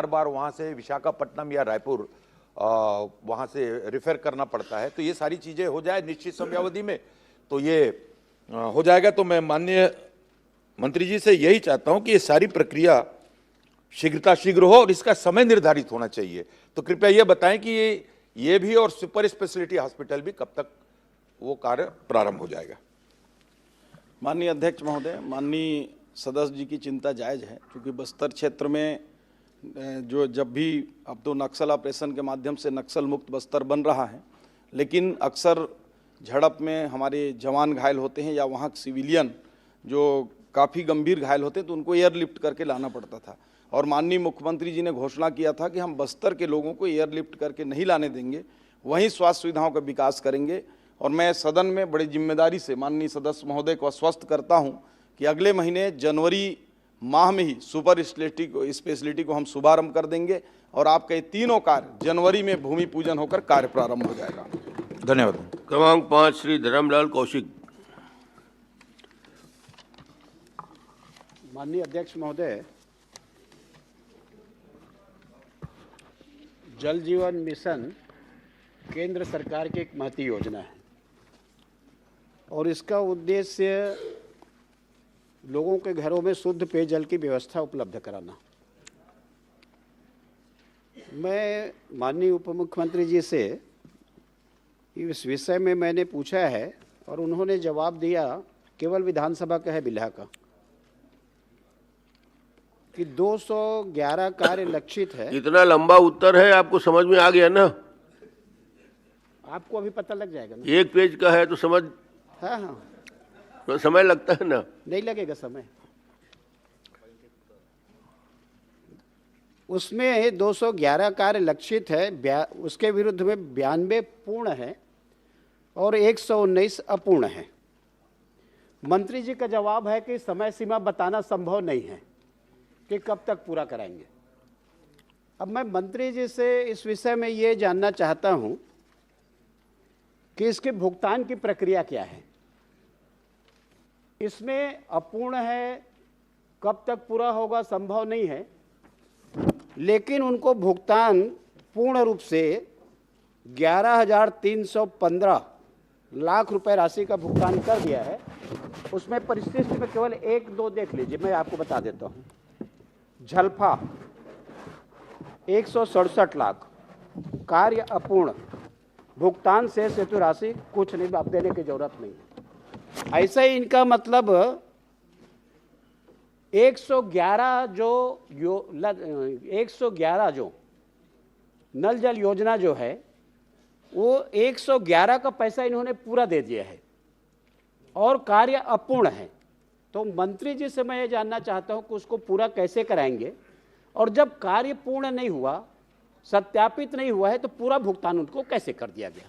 बार बार वहाँ से विशाखापट्टनम या रायपुर वहाँ से रेफर करना पड़ता है। तो ये सारी चीज़ें हो जाए निश्चित समयावधि में तो ये हो जाएगा। तो मैं माननीय मंत्री जी से यही चाहता हूँ कि ये सारी प्रक्रिया शीघ्र हो और इसका समय निर्धारित होना चाहिए। तो कृपया ये बताएं कि ये भी और सुपर स्पेशलिटी हॉस्पिटल भी कब तक वो कार्य प्रारंभ हो जाएगा। माननीय अध्यक्ष महोदय, माननीय सदस्य जी की चिंता जायज़ है, क्योंकि बस्तर क्षेत्र में जो जब भी अब तो नक्सल ऑपरेशन के माध्यम से नक्सल मुक्त बस्तर बन रहा है, लेकिन अक्सर झड़प में हमारे जवान घायल होते हैं या वहाँ सिविलियन जो काफ़ी गंभीर घायल होते हैं तो उनको एयरलिफ्ट करके लाना पड़ता था। और माननीय मुख्यमंत्री जी ने घोषणा किया था कि हम बस्तर के लोगों को एयरलिफ्ट करके नहीं लाने देंगे, वहीं स्वास्थ्य सुविधाओं का विकास करेंगे। और मैं सदन में बड़ी जिम्मेदारी से माननीय सदस्य महोदय को आश्वस्त करता हूं कि अगले महीने जनवरी माह में ही सुपर स्पेशलिटी को हम शुभारंभ कर देंगे और आपके ये तीनों कार्य जनवरी में भूमि पूजन होकर कार्य प्रारंभ हो जाएगा। धन्यवाद। क्रमांक 5 श्री धर्मलाल कौशिक। माननीय अध्यक्ष महोदय, जल जीवन मिशन केंद्र सरकार की एक महती योजना है और इसका उद्देश्य लोगों के घरों में शुद्ध पेयजल की व्यवस्था उपलब्ध कराना। मैं माननीय उप मुख्यमंत्री जी से इस विषय में मैंने पूछा है और उन्होंने जवाब दिया, केवल विधानसभा का है बिल्हा का, कि 211 कार्य लक्षित है। इतना लंबा उत्तर है, आपको समझ में आ गया ना? आपको अभी पता लग जाएगा ना? एक पेज का है तो समझ। हाँ हाँ, तो समय लगता है ना? नहीं लगेगा समय। उसमें 211 कार्य लक्षित है, उसके विरुद्ध में 92 पूर्ण है और 119 अपूर्ण है। मंत्री जी का जवाब है कि समय सीमा बताना संभव नहीं है कि कब तक पूरा कराएंगे। अब मैं मंत्री जी से इस विषय में ये जानना चाहता हूं कि इसके भुगतान की प्रक्रिया क्या है। इसमें अपूर्ण है, कब तक पूरा होगा संभव नहीं है, लेकिन उनको भुगतान पूर्ण रूप से 11,315 लाख रुपए राशि का भुगतान कर दिया है। उसमें परिशिष्ट में केवल 1-2 देख लीजिए, मैं आपको बता देता हूं। झलफा 167 लाख, कार्य अपूर्ण, भुगतान से हेतु राशि कुछ नहीं, आप देने की जरूरत नहीं। ऐसा ही इनका मतलब 111 जो नल जल योजना जो है वो 111 का पैसा इन्होंने पूरा दे दिया है और कार्य अपूर्ण है। तो मंत्री जी से मैं ये जानना चाहता हूं कि उसको पूरा कैसे कराएंगे और जब कार्य पूर्ण नहीं हुआ, सत्यापित नहीं हुआ है, तो पूरा भुगतान उनको कैसे कर दिया गया।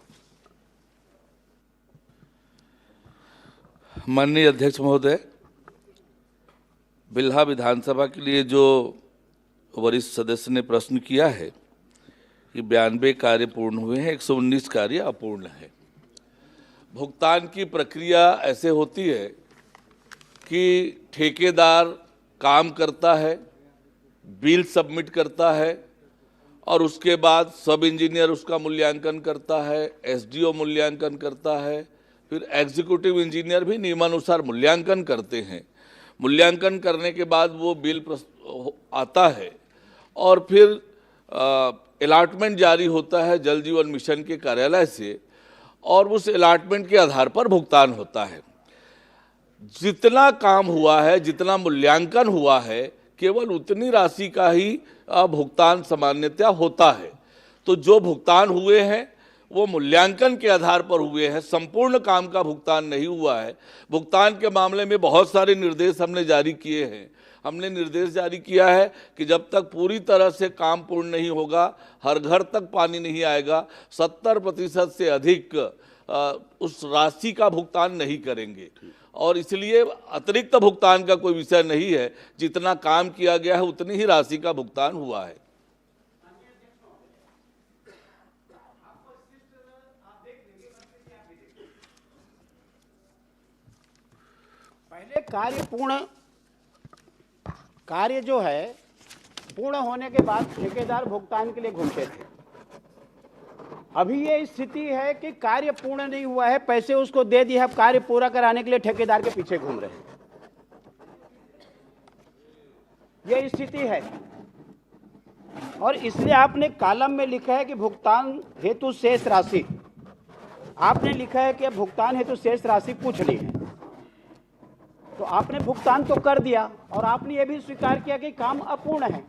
माननीय अध्यक्ष महोदय, बिल्हा विधानसभा के लिए जो वरिष्ठ सदस्य ने प्रश्न किया है कि 92 कार्य पूर्ण हुए हैं, 119 कार्य अपूर्ण है। भुगतान की प्रक्रिया ऐसे होती है कि ठेकेदार काम करता है, बिल सबमिट करता है और उसके बाद सब इंजीनियर उसका मूल्यांकन करता है, एसडीओ मूल्यांकन करता है, फिर एग्जीक्यूटिव इंजीनियर भी नियमानुसार मूल्यांकन करते हैं। मूल्यांकन करने के बाद वो बिल आता है और फिर अलॉटमेंट जारी होता है जल जीवन मिशन के कार्यालय से और उस अलॉटमेंट के आधार पर भुगतान होता है। जितना काम हुआ है, जितना मूल्यांकन हुआ है, केवल उतनी राशि का ही भुगतान सामान्यतः होता है। तो जो भुगतान हुए हैं वो मूल्यांकन के आधार पर हुए हैं, संपूर्ण काम का भुगतान नहीं हुआ है। भुगतान के मामले में बहुत सारे निर्देश हमने जारी किए हैं। हमने निर्देश जारी किया है कि जब तक पूरी तरह से काम पूर्ण नहीं होगा, हर घर तक पानी नहीं आएगा, 70% से अधिक उस राशि का भुगतान नहीं करेंगे। और इसलिए अतिरिक्त भुगतान का कोई विषय नहीं है, जितना काम किया गया है उतनी ही राशि का भुगतान हुआ है। पहले कार्य जो है पूर्ण होने के बाद ठेकेदार भुगतान के लिए घूमते थे। अभी ये स्थिति है कि कार्य पूर्ण नहीं हुआ है, पैसे उसको दे दिए, अब कार्य पूरा कराने के लिए ठेकेदार के पीछे घूम रहे हैं। ये स्थिति है और इसलिए आपने कॉलम में लिखा है कि भुगतान हेतु शेष राशि, आपने लिखा है कि भुगतान हेतु शेष राशि कुछ नहीं है। तो आपने भुगतान तो कर दिया और आपने ये भी स्वीकार किया कि काम अपूर्ण है।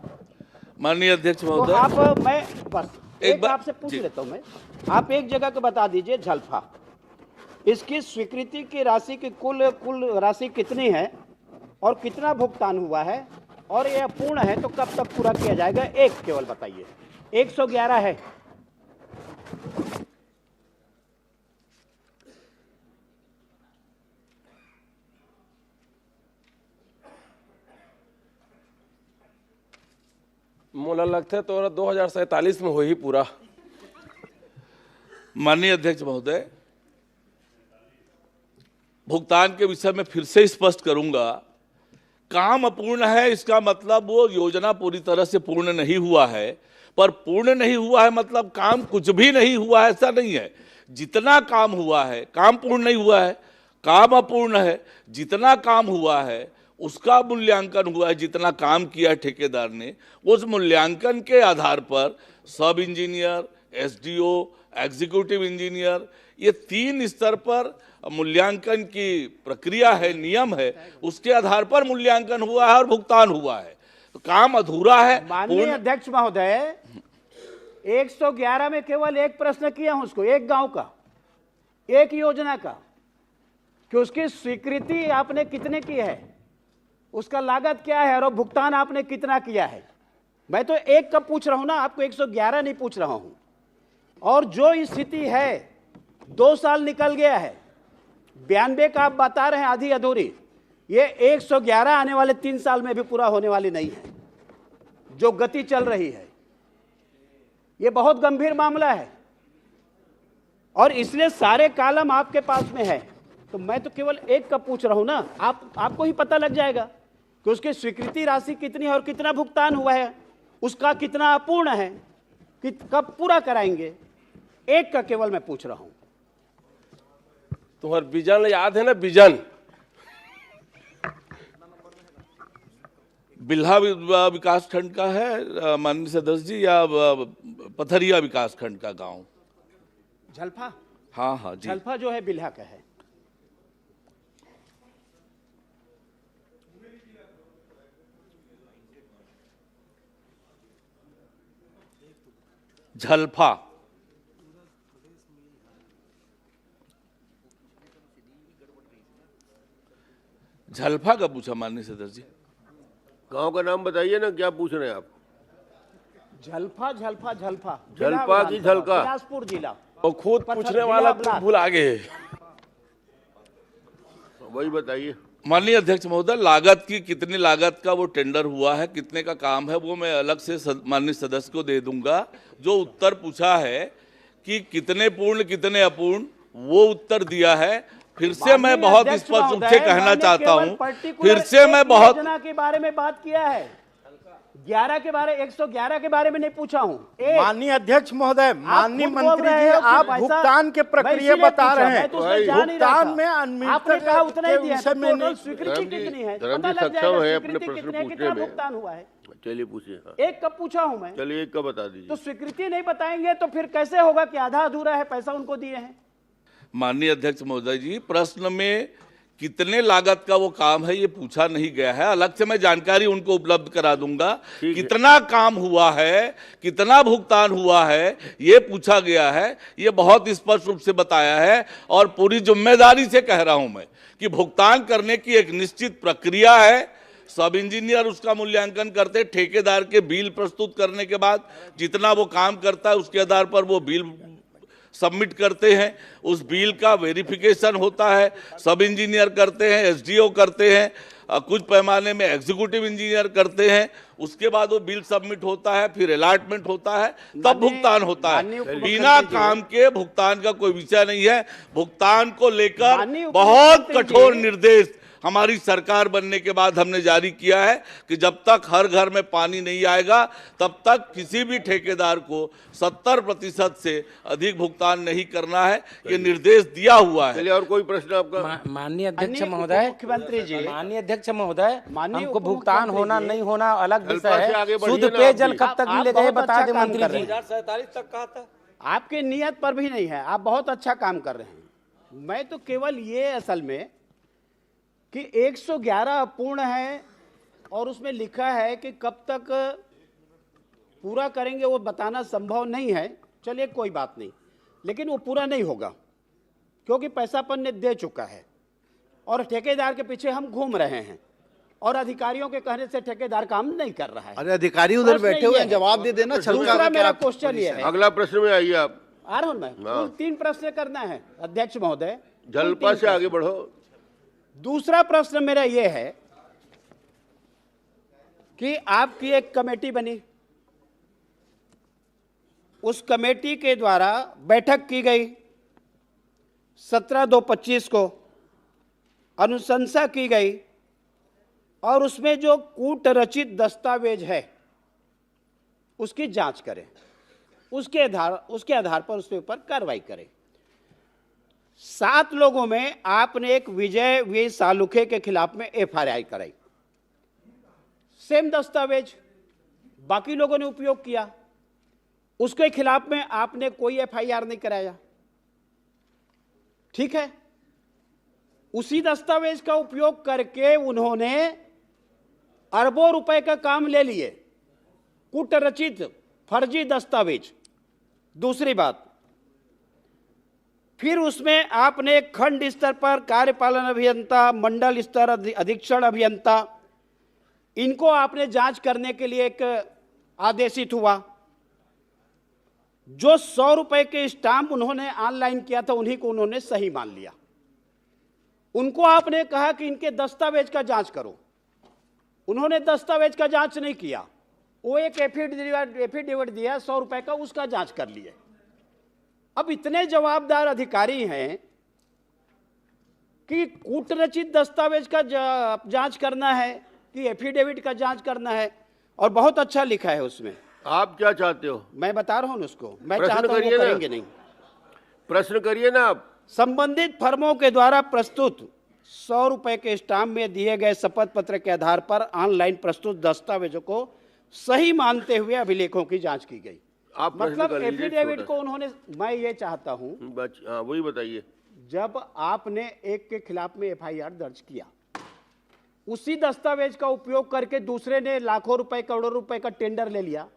माननीय अध्यक्ष तो महोदय, आप, मैं बस एक एक बार- आपसे पूछ जी। लेता हूं मैं, आप एक जगह को बता दीजिए झलफा, इसकी स्वीकृति की राशि की कुल राशि कितनी है और कितना भुगतान हुआ है, और यह पूर्ण है तो कब तक पूरा किया जाएगा, एक केवल बताइए। 111 है। मोला लगता है तो 2047 में हो ही पूरा। माननीय अध्यक्ष महोदय, भुगतान के विषय में फिर से स्पष्ट करूंगा, काम अपूर्ण है इसका मतलब वो योजना पूरी तरह से पूर्ण नहीं हुआ है, पर पूर्ण नहीं हुआ है मतलब काम कुछ भी नहीं हुआ है ऐसा नहीं है। जितना काम हुआ है, काम पूर्ण नहीं हुआ है, काम अपूर्ण है, जितना काम हुआ है उसका मूल्यांकन हुआ है, जितना काम किया ठेकेदार ने, उस मूल्यांकन के आधार पर सब इंजीनियर, एसडीओ, एग्जीक्यूटिव इंजीनियर, ये 3 स्तर पर मूल्यांकन की प्रक्रिया है, नियम है, उसके आधार पर मूल्यांकन हुआ है और भुगतान हुआ है। तो काम अधूरा है। माननीय अध्यक्ष महोदय, 111 में केवल एक प्रश्न किया हूं उसको, एक गांव का, एक योजना का, कि उसकी स्वीकृति आपने कितने की है, उसका लागत क्या है और भुगतान आपने कितना किया है। मैं तो एक का पूछ रहा हूं ना, आपको 111 नहीं पूछ रहा हूं। और जो स्थिति है, 2 साल निकल गया है, 92 का आप बता रहे हैं आधी अधूरी, ये 111 आने वाले 3 साल में भी पूरा होने वाली नहीं है। जो गति चल रही है, ये बहुत गंभीर मामला है और इसलिए सारे कॉलम आपके पास में है। तो मैं तो केवल एक का पूछ रहा हूं ना, आपको ही पता लग जाएगा कि उसकी स्वीकृति राशि कितनी है और कितना भुगतान हुआ है, उसका कितना अपूर्ण है, कि कब पूरा कराएंगे। एक का केवल मैं पूछ रहा हूं। तुम्हारा विजन याद है ना, विजन? बिल्हा विकास खंड का है माननीय सदस्य जी, या पथरिया विकास खंड का गांव? झलफा? हाँ हाँ जी। झलफा जो है बिल्हा का है। झलफा, झलफा का पूछा माननीय सदस्य जी। गांव का नाम बताइए ना, क्या पूछ रहे हैं आप? झलफा झलफा झलफा झलफा की झलका? बिलासपुर जिला। और खुद पूछने वाला तुम भूल आ गए। वही बताइए। माननीय अध्यक्ष महोदय, लागत की कितनी लागत का वो टेंडर हुआ है, कितने का काम है, वो मैं अलग से माननीय सदस्य को दे दूंगा। जो उत्तर पूछा है कि कितने पूर्ण कितने अपूर्ण, वो उत्तर दिया है। फिर से मैं बहुत स्पष्ट रूप से कहना चाहता हूं, फिर से मैं बहुत योजना के बारे में बात किया है, 11 के बारे 111 के बारे में नहीं पूछा हूं। माननीय अध्यक्ष महोदय, माननीय खुद बोल मंत्री रहे जी, हो कि आप पैसा- भुगतान के मैं प्रक्रिया इसीलिए बता पूछा, रहे हैं। मैं तो उसमें जा नहीं रहा भुगतान था। में अनियमितता आपने कहा उतना ही के दिया है, विषय तो में टोटल नहीं। स्वीकृति धर्म जी- कितनी है, धर्म पता जी लग सक्षम जाएगा है स्वीकृति अपने प्रश्न कितनी है, पूछने कितना में। भुगतान हुआ है। चलिए पूछिए। हाँ। एक कब पूछा हूं मैं, चलिए एक का बता दीजिए। तो स्वीकृति नहीं बताएंगे तो फिर कैसे होगा कि आधा अधूरा है, पैसा उनको दिए हैं। माननीय अध्यक्ष महोदय जी, प्रश्न में कितने लागत का वो काम है ये पूछा नहीं गया है। अलग से मैं जानकारी उनको उपलब्ध करा दूंगा। कितना काम हुआ है, कितना भुगतान हुआ है, ये पूछा गया है। ये बहुत स्पष्ट रूप से बताया है और पूरी जिम्मेदारी से कह रहा हूं मैं कि भुगतान करने की एक निश्चित प्रक्रिया है। सब इंजीनियर उसका मूल्यांकन करते हैं, ठेकेदार के बिल प्रस्तुत करने के बाद जितना वो काम करता है उसके आधार पर वो बिल सबमिट करते हैं। उस बिल का वेरिफिकेशन होता है, सब इंजीनियर करते हैं, एसडीओ करते हैं, कुछ पैमाने में एग्जीक्यूटिव इंजीनियर करते हैं। उसके बाद वो बिल सबमिट होता है, फिर अलॉटमेंट होता है, तब भुगतान होता है। बिना काम के भुगतान का कोई विषय नहीं है। भुगतान को लेकर बहुत कठोर निर्देश हमारी सरकार बनने के बाद हमने जारी किया है कि जब तक हर घर में पानी नहीं आएगा तब तक किसी भी ठेकेदार को 70% से अधिक भुगतान नहीं करना है। ये निर्देश दिया हुआ है। चलिए, और कोई प्रश्न आपका? माननीय अध्यक्ष माननीय महोदय, मुख्यमंत्री जी, माननीय अध्यक्ष महोदय, माननीय हमको उप भुगतान मुख्यमंत्री होना जी, नहीं होना अलग विषय हल्का से आगे है। बढ़िए शुद्ध ना पेयजल आप कब तक आप मिलेगा ये बहुत बता अच्छा दें काम मंत्री कर जी। रहे हैं। 2047 तक कहा था। आपकी नियत पर भी नहीं है, आप बहुत अच्छा काम कर रहे हैं। मैं तो केवल ये असल में कि 111 अपूर्ण है और उसमें लिखा है कि कब तक पूरा करेंगे वो बताना संभव नहीं है। चलिए कोई बात नहीं, लेकिन वो पूरा नहीं होगा क्योंकि पैसा अपन ने दे चुका है और ठेकेदार के पीछे हम घूम रहे हैं और अधिकारियों के कहने से ठेकेदार काम नहीं कर रहा है। अरे अधिकारी उधर प्रश्न बैठे हुए ये हैं, है। जवाब दे देना। छलका दूसरा के मेरा आप क्वेश्चन ये है, अगला प्रश्न में आइए आप। आ रहा हूं मैं, कुल 3 प्रश्न करना है अध्यक्ष महोदय। कुल जल्पा 3 से आगे प्रश्न। बढ़ो। दूसरा प्रश्न मेरा यह है कि आपकी एक कमेटी बनी, उस कमेटी के द्वारा बैठक की गई 17/2/25 को, अनुशंसा की गई और उसमें जो कूट रचित दस्तावेज है उसकी जांच करें, उसके आधार पर उसके ऊपर कार्रवाई करें। 7 लोगों में आपने एक विजय वी सालुखे के खिलाफ में एफआईआर कराई, सेम दस्तावेज बाकी लोगों ने उपयोग किया, उसके खिलाफ में आपने कोई एफआईआर नहीं कराया। ठीक है, उसी दस्तावेज का उपयोग करके उन्होंने अरबों रुपए का काम ले लिए, कूटरचित फर्जी दस्तावेज। दूसरी बात, फिर उसमें आपने खंड स्तर पर कार्यपालन अभियंता, मंडल स्तर अधीक्षण अभियंता, इनको आपने जांच करने के लिए एक आदेशित हुआ। जो 100 रुपए के स्टाम्प उन्होंने ऑनलाइन किया था उन्हीं को उन्होंने सही मान लिया। उनको आपने कहा कि इनके दस्तावेज का जांच करो, उन्होंने दस्तावेज का जांच नहीं किया। वो एक एफिडेविट दिया 100 रुपए का, उसका जांच कर लिए। अब इतने जवाबदार अधिकारी हैं कि कूटरचित दस्तावेज का जांच करना है कि एफिडेविट का जांच करना है, और बहुत अच्छा लिखा है उसमें। आप क्या चाहते हो? मैं बता रहा हूं उसको, मैं प्रश्न चाहता हूं वो करिए ना। करेंगे नहीं। प्रश्न करिए ना आप। संबंधित फर्मों के द्वारा प्रस्तुत 100 रुपए के स्टाम्प में दिए गए शपथ पत्र के आधार पर ऑनलाइन प्रस्तुत दस्तावेजों को सही मानते हुए अभिलेखों की जांच की गई। आप प्रश्न मतलब कर लीजिए, एफिडेविट छोटा। को उन्होंने, मैं ये चाहता हूं, हाँ, वही बताइए। जब आपने एक के खिलाफ में एफआईआर दर्ज किया, उसी दस्तावेज का उपयोग करके दूसरे ने लाखों रुपए करोड़ों रुपए का टेंडर ले लिया,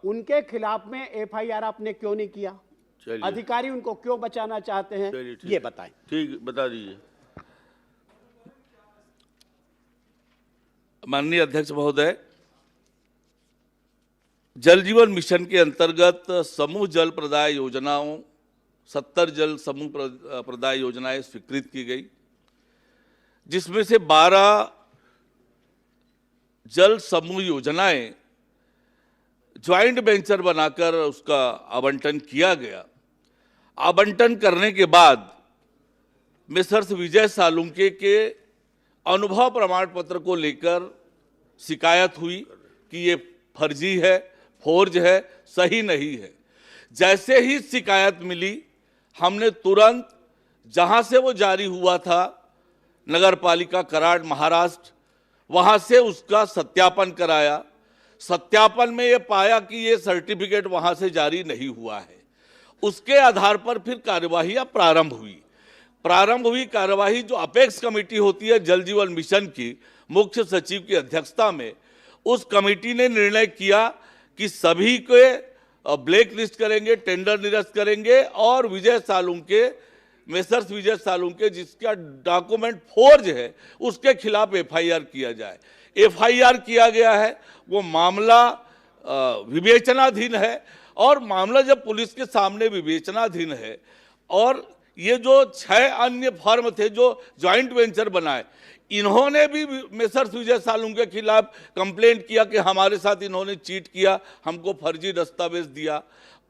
उनके खिलाफ में एफआईआर आपने क्यों नहीं किया? चलिए। अधिकारी उनको क्यों बचाना चाहते हैं, चलिए, ठीक ये है। बताएं। ठीक, बता दीजिए। माननीय अध्यक्ष महोदय, जल जीवन मिशन के अंतर्गत समूह जल प्रदाय योजनाओं 70 जल समूह प्रदाय योजनाएं स्वीकृत की गई, जिसमें से 12 जल समूह योजनाएं ज्वाइंट वेंचर बनाकर उसका आवंटन किया गया। आवंटन करने के बाद मिसर्स विजय सालुंके के अनुभव प्रमाण पत्र को लेकर शिकायत हुई कि ये फर्जी है, फोर्ज है, सही नहीं है। जैसे ही शिकायत मिली, हमने तुरंत जहां से वो जारी हुआ था, नगर पालिका कराड़ महाराष्ट्र, वहां से उसका सत्यापन कराया। सत्यापन में ये पाया कि ये सर्टिफिकेट वहां से जारी नहीं हुआ है। उसके आधार पर फिर कार्यवाही प्रारंभ हुई। कार्यवाही जो अपेक्स कमेटी होती है जल जीवन मिशन की, मुख्य सचिव की अध्यक्षता में, उस कमेटी ने निर्णय किया कि सभी को ब्लैक लिस्ट करेंगे, टेंडर निरस्त करेंगे और मेसर्स विजय सालुंके जिसका डॉक्यूमेंट फोर्ज है उसके खिलाफ एफआईआर किया जाए। एफआईआर किया गया है, वो मामला विवेचनाधीन है, और मामला जब पुलिस के सामने विवेचनाधीन है, और ये जो 6 अन्य फर्म थे जो ज्वाइंट वेंचर बनाए, इन्होंने भी मेसर्स विजय सालुंके के खिलाफ कंप्लेंट किया कि हमारे साथ इन्होंने चीट किया, हमको फर्जी दस्तावेज दिया।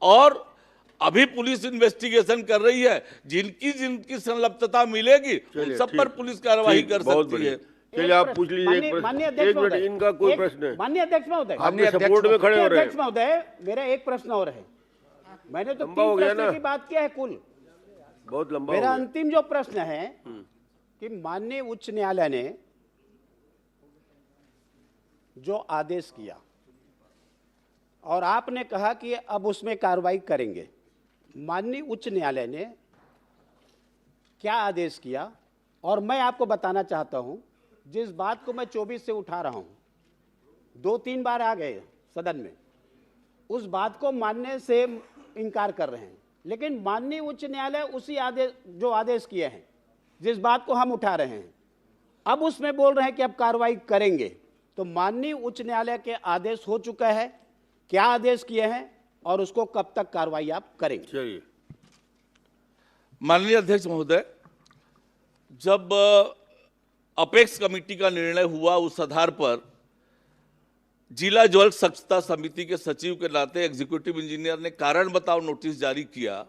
और अभी पुलिस इन्वेस्टिगेशन कर रही है, जिनकी जिनकी संलिप्तता मिलेगी उन सब पर पुलिस कार्रवाई कर बहुत सकती बढ़िया। है। चलिए आप पूछ लीजिए एक माननीय प्रश्न, अध्यक्ष एक मिनट, महोदय, इनका कोई प्रश्न है? माननीय अध्यक्ष महोदय, आपके सपोर्ट में खड़े हो रहे अध्यक्ष हैं। महोदय, मेरा एक प्रश्न और है। मैंने तो लंबा हो 3 गया प्रश्न ना? की बात किया है कुल। बहुत लंबा हो मेरा गया। अंतिम जो प्रश्न है कि माननीय उच्च न्यायालय ने जो आदेश किया और आपने कहा कि अब उसमें कार्रवाई करेंगे, माननीय उच्च न्यायालय ने क्या आदेश किया? और मैं आपको बताना चाहता हूं, जिस बात को मैं 24 से उठा रहा हूं, 2-3 बार आ गए सदन में, उस बात को मानने से इनकार कर रहे हैं। लेकिन माननीय उच्च न्यायालय उसी आदेश, जो आदेश किए हैं, जिस बात को हम उठा रहे हैं, अब उसमें बोल रहे हैं कि अब कार्रवाई करेंगे। तो माननीय उच्च न्यायालय के आदेश हो चुका है, क्या आदेश किए हैं और उसको कब तक कार्रवाई आप करेंगे? चलिए, माननीय अध्यक्ष महोदय, जब अपेक्स कमेटी का निर्णय हुआ, उस आधार पर जिला जल स्वच्छता समिति के सचिव के नाते एग्जीक्यूटिव इंजीनियर ने कारण बताओ नोटिस जारी किया।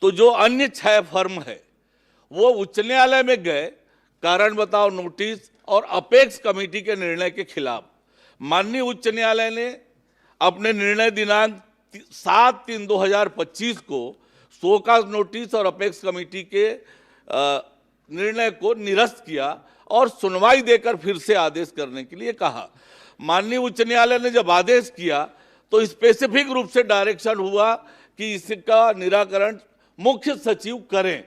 तो जो अन्य 6 फर्म है वो उच्च न्यायालय में गए कारण बताओ नोटिस और अपेक्स कमेटी के निर्णय के खिलाफ। माननीय उच्च न्यायालय ने अपने निर्णय दिनांक 7/3/2025 को शोकाज नोटिस और अपेक्स कमेटी के निर्णय को निरस्त किया और सुनवाई देकर फिर से आदेश करने के लिए कहा। माननीय उच्च न्यायालय ने जब आदेश किया तो स्पेसिफिक रूप से डायरेक्शन हुआ कि इसका निराकरण मुख्य सचिव करें।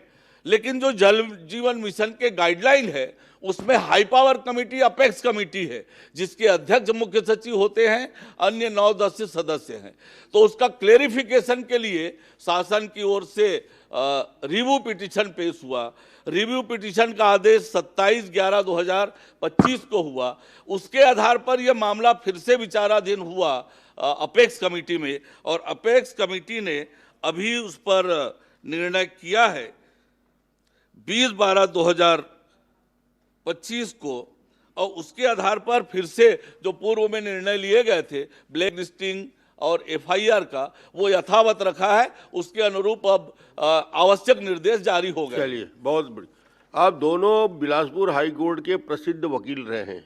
लेकिन जो जल जीवन मिशन के गाइडलाइन है उसमें high power committee apex committee है, जिसके अध्यक्ष मुख्य सचिव होते हैं, अन्य 9-10 सदस्य हैं। तो उसका क्लेरिफिकेशन के लिए शासन की ओर से रिव्यू पिटीशन पेश हुआ। रिव्यू पिटीशन का आदेश 27/11/2025 को हुआ। उसके आधार पर यह मामला फिर से विचाराधीन हुआ अपेक्स कमेटी में, और अपेक्स कमेटी ने अभी उस पर निर्णय किया है 20/12/2025 को, और उसके आधार पर फिर से जो पूर्व में निर्णय लिए गए थे ब्लैक लिस्टिंग और FIR का, वो यथावत रखा है। उसके अनुरूप अब आवश्यक निर्देश जारी हो गए। चलिए, बहुत बढ़िया। आप दोनों बिलासपुर हाई कोर्ट के प्रसिद्ध वकील रहे हैं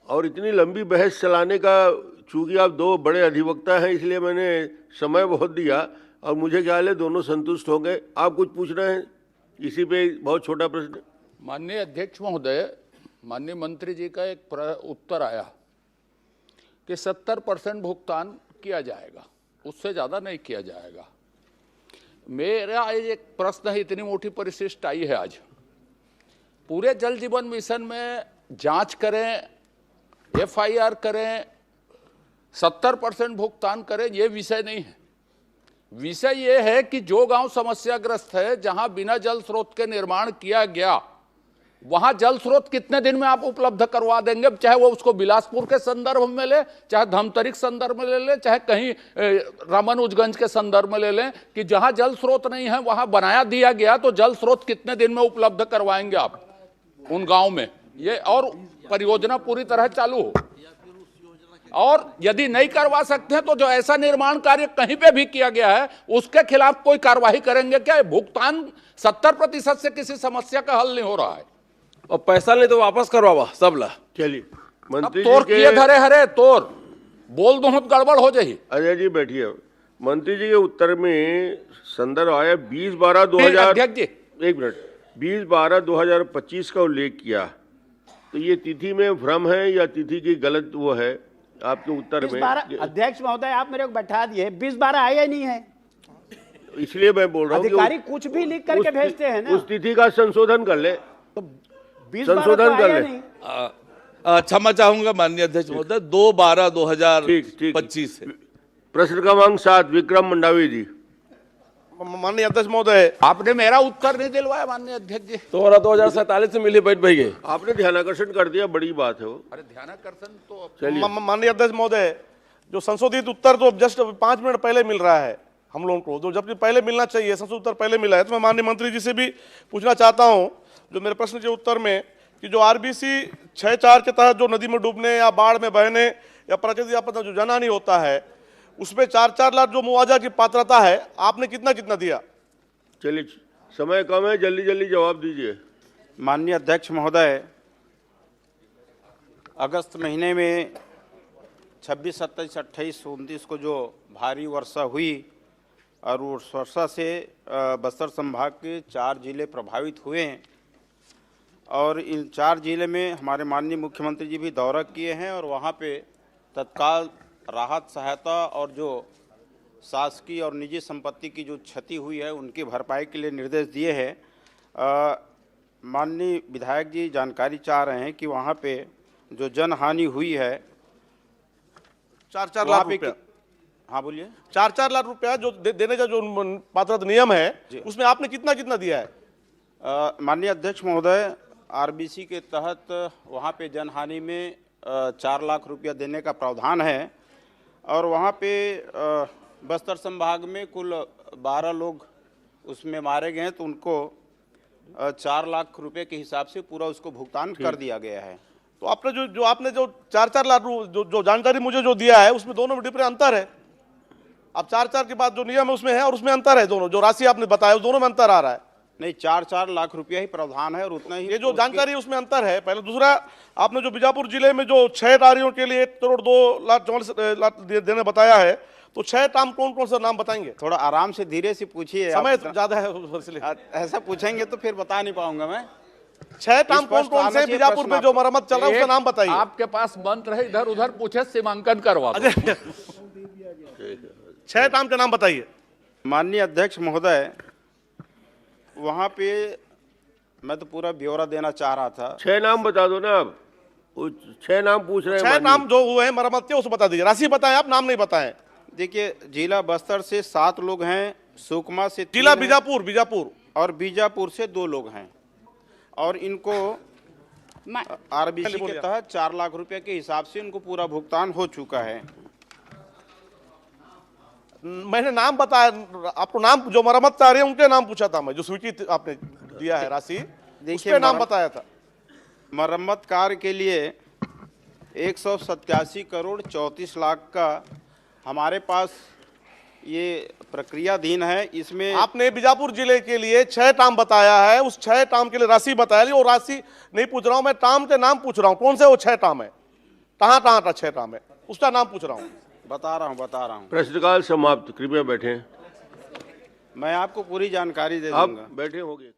और इतनी लंबी बहस चलाने का, चूंकि आप 2 बड़े अधिवक्ता हैं, इसलिए मैंने समय बहुत दिया और मुझे ख्याल है दोनों संतुष्ट हो गए। आप कुछ पूछ रहे हैं? इसी पे बहुत छोटा प्रश्न। माननीय अध्यक्ष महोदय, माननीय मंत्री जी का एक उत्तर आया कि 70% भुगतान किया जाएगा, उससे ज़्यादा नहीं किया जाएगा। मेरा एक प्रश्न है, इतनी मोटी परिशिष्ट आई है आज, पूरे जल जीवन मिशन में जांच करें, FIR करें, 70% भुगतान करें, ये विषय नहीं है। विषय ये है कि जो गांव समस्याग्रस्त है, जहां बिना जल स्रोत के निर्माण किया गया, वहां जल स्रोत कितने दिन में आप उपलब्ध करवा देंगे? चाहे वो उसको बिलासपुर के संदर्भ में ले, चाहे धमतरी के संदर्भ में ले लें, चाहे कहीं रामानुजगंज के संदर्भ में ले लें, कि जहां जल स्रोत नहीं है वहां बनाया दिया गया, तो जल स्रोत कितने दिन में उपलब्ध करवाएंगे आप उन गांव में? ये और परियोजना पूरी तरह चालू हो। और यदि नहीं करवा सकते हैं तो जो ऐसा निर्माण कार्य कहीं पे भी किया गया है उसके खिलाफ कोई कार्रवाई करेंगे क्या? भुगतान 70% से किसी समस्या का हल नहीं हो रहा है। और पैसा ले तो वापस करवावा सब ला। चलिए, अब मंत्री तोर जी किए के, धरे हरे तोर बोल दो तो गड़बड़ हो जाही। अजय जी बैठिए। मंत्री जी के उत्तर में संदर्भ आया 20/12/2000, अध्यक्ष जी, एक मिनट, 20/12/2025 का उल्लेख किया। तो ये तिथि में भ्रम है या तिथि की गलत वो है आपके उत्तर में? अध्यक्ष महोदय, आप मेरे को बैठा दिए, 20/12 आया नहीं है। इसलिए मैं बोल रहा हूँ अधिकारी कुछ भी लिख करके भेजते हैं ना, उस तिथि का संशोधन कर ले, तो 20/12 संशोधन कर आया ले। नहीं। क्षमा चाहूंगा माननीय अध्यक्ष महोदय, 2/12/2025 है। प्रश्न क्रमांक 7 विक्रम मंडावी जी। माननीय अध्यक्ष महोदय, आपने मेरा उत्तर नहीं दिलवाया माननीय अध्यक्ष जी। तोरा 2047 से मिली बैठ भाई गए। आपने ध्यानाकर्षण कर दिया, बड़ी बात है वो। अरे ध्यानाकर्षण तो चलिए, माननीय अध्यक्ष महोदय, जो संशोधित उत्तर तो जस्ट 5 मिनट पहले मिल रहा है हम लोगों को, तो जबकि पहले मिलना चाहिए, संशोधित उत्तर पहले मिला है। तो मैं माननीय मंत्री जी से भी पूछना चाहता हूं, जो मेरे प्रश्न के उत्तर में, कि जो RBC 6/4 के तहत जो नदी में डूबने या बाढ़ में बहने या प्राकृतिक आपदा जो जनहानि होता है, उसमें 4-4 लाख जो मुआवजा की पात्रता है, आपने कितना कितना दिया? चलिए, समय कम है, जल्दी जल्दी जवाब दीजिए। माननीय अध्यक्ष महोदय, अगस्त महीने में 26, 27, 28, 29 को जो भारी वर्षा हुई और उस वर्षा से बस्तर संभाग के 4 जिले प्रभावित हुए हैं और इन 4 जिले में हमारे माननीय मुख्यमंत्री जी भी दौरा किए हैं और वहाँ पे तत्काल राहत सहायता और जो शासकीय और निजी संपत्ति की जो क्षति हुई है उनकी भरपाई के लिए निर्देश दिए हैं। माननीय विधायक जी जानकारी चाह रहे हैं कि वहाँ पे जो जनहानि हुई है 4-4 लाख रुपया। हाँ बोलिए। 4-4 लाख रुपया जो देने का जो पात्रता नियम है, उसमें आपने कितना कितना दिया है? माननीय अध्यक्ष महोदय, आरबीसी के तहत वहाँ पे जनहानि में 4 लाख रुपया देने का प्रावधान है और वहाँ पे बस्तर संभाग में कुल 12 लोग उसमें मारे गए हैं, तो उनको 4 लाख रुपए के हिसाब से पूरा उसको भुगतान कर दिया गया है। तो आपने जो 4-4 लाख जो जानकारी मुझे जो दिया है, उसमें दोनों में डिफरेंस अंतर है। अब 4-4 के बाद जो नियम है उसमें है और उसमें अंतर है, दोनों जो राशि आपने बताया उस दोनों में अंतर आ रहा है। नहीं, 4-4 लाख रुपया ही प्रावधान है और उतना ही ये जो जानकारी उसमें अंतर है। पहले दूसरा, आपने जो बीजापुर जिले में जो 6 टारियों के लिए 1,02,44,00,000 देने बताया है, तो 6 टाम कौन कौन सा नाम बताएंगे? थोड़ा आराम से धीरे से पूछिए, समय ज्यादा है इसलिए। ऐसा पूछेंगे तो फिर बता नहीं पाऊंगा मैं। 6 टाम कौन कौन से बीजापुर में जो मरम्मत चल रहा है उसका नाम बताइए। आपके पास मंत्र है, इधर उधर पूछे, सीमांकन करवा दो। 6 टाम के नाम बताइए। माननीय अध्यक्ष महोदय, वहाँ पे मैं तो पूरा ब्यौरा देना चाह रहा था। 6 नाम बता दो ना आप, 6 नाम पूछ रहे हैं। 6 नाम जो हुए हैं मरम्मत के, उसको बता दीजिए। राशि बताएं, आप नाम नहीं बताएं। देखिए, जिला बस्तर से 7 लोग हैं, सुकमा से 3 जिला हैं, बीजापुर और बीजापुर से 2 लोग हैं और इनको आरबीसी के तहत 4 लाख रुपए के हिसाब से इनको पूरा भुगतान हो चुका है। मैंने नाम बताया आपको, नाम जो मरम्मत चाह रहे हैं उनके नाम पूछा था मैं, जो स्वीकृति आपने दिया है राशि, उसके नाम बताया था। मरम्मत कार्य के लिए 187 करोड़ 34 लाख का हमारे पास ये प्रक्रियाधीन है। इसमें आपने बीजापुर जिले के लिए 6 टाम बताया है, उस 6 टाम के लिए राशि बताया। वो राशि नहीं पूछ रहा हूं मैं, टाम के नाम पूछ रहा हूं। कौन से वो 6 टाम है, कहाँ का 6 टाम है, उसका नाम पूछ रहा हूं। बता रहा हूं। प्रश्नकाल समाप्त, कृपया बैठें। मैं आपको पूरी जानकारी दे आप दूंगा। बैठे होंगे।